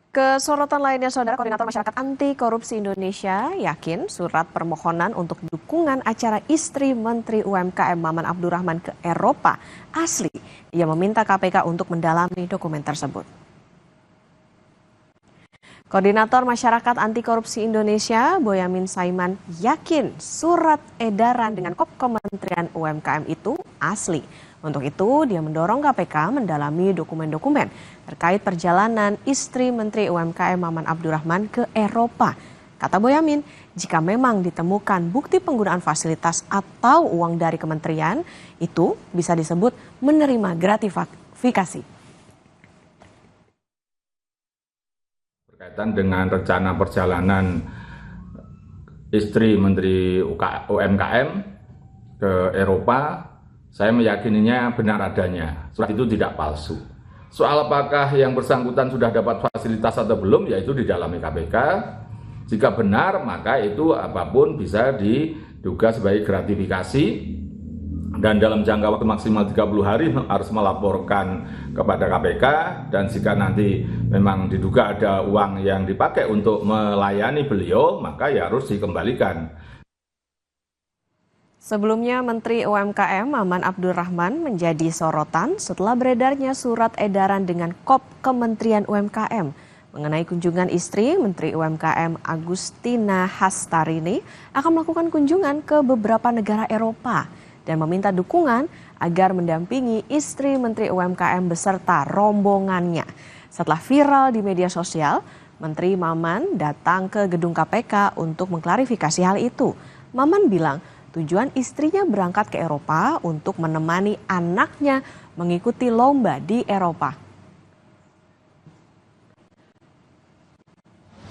Kesorotan lainnya, Saudara, Koordinator Masyarakat Anti Korupsi Indonesia yakin surat permohonan untuk dukungan acara istri Menteri UMKM Maman Abdurrahman ke Eropa asli. Ia meminta KPK untuk mendalami dokumen tersebut. Koordinator Masyarakat Anti Korupsi Indonesia, Boyamin Saiman, yakin surat edaran dengan kop Kementerian UMKM itu asli. Untuk itu, dia mendorong KPK mendalami dokumen-dokumen terkait perjalanan istri Menteri UMKM Maman Abdurrahman ke Eropa. Kata Boyamin, jika memang ditemukan bukti penggunaan fasilitas atau uang dari kementerian, itu bisa disebut menerima gratifikasi. Berkaitan dengan rencana perjalanan istri Menteri UMKM ke Eropa, saya meyakininya benar adanya. Surat itu tidak palsu. Soal apakah yang bersangkutan sudah dapat fasilitas atau belum, yaitu didalami KPK. Jika benar, maka itu apapun bisa diduga sebagai gratifikasi. Dan dalam jangka waktu maksimal 30 hari harus melaporkan kepada KPK. Dan jika nanti memang diduga ada uang yang dipakai untuk melayani beliau, maka ya harus dikembalikan. Sebelumnya, Menteri UMKM Maman Abdurrahman menjadi sorotan setelah beredarnya surat edaran dengan kop Kementerian UMKM mengenai kunjungan istri Menteri UMKM Agustina Hastarini akan melakukan kunjungan ke beberapa negara Eropa dan meminta dukungan agar mendampingi istri Menteri UMKM beserta rombongannya. Setelah viral di media sosial, Menteri Maman datang ke gedung KPK untuk mengklarifikasi hal itu. Maman bilang, tujuan istrinya berangkat ke Eropa untuk menemani anaknya mengikuti lomba di Eropa.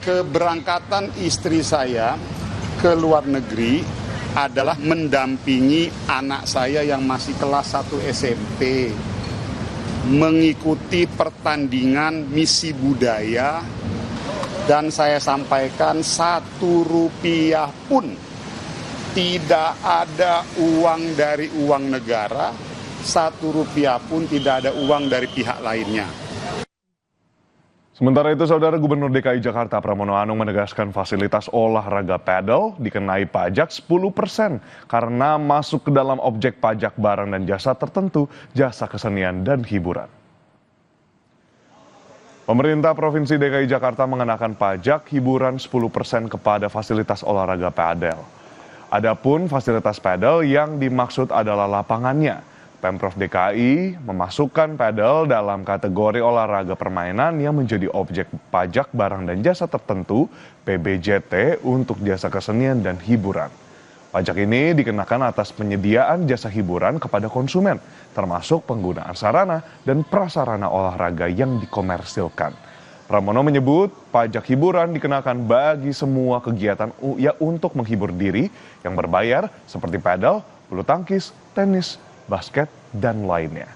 Keberangkatan istri saya ke luar negeri adalah mendampingi anak saya yang masih kelas 1 SMP, mengikuti pertandingan misi budaya, dan saya sampaikan Rp1 pun tidak ada uang dari uang negara, Rp1 pun tidak ada uang dari pihak lainnya. Sementara itu, Saudara, Gubernur DKI Jakarta Pramono Anung menegaskan fasilitas olahraga padel dikenai pajak 10% karena masuk ke dalam objek pajak barang dan jasa tertentu, jasa kesenian dan hiburan. Pemerintah Provinsi DKI Jakarta mengenakan pajak hiburan 10% kepada fasilitas olahraga padel. Adapun fasilitas padel yang dimaksud adalah lapangannya. Pemprov DKI memasukkan padel dalam kategori olahraga permainan yang menjadi objek pajak barang dan jasa tertentu PBJT untuk jasa kesenian dan hiburan. Pajak ini dikenakan atas penyediaan jasa hiburan kepada konsumen, termasuk penggunaan sarana dan prasarana olahraga yang dikomersilkan. Pramono menyebut pajak hiburan dikenakan bagi semua kegiatan untuk menghibur diri yang berbayar seperti padel, bulu tangkis, tenis, basket, dan lainnya.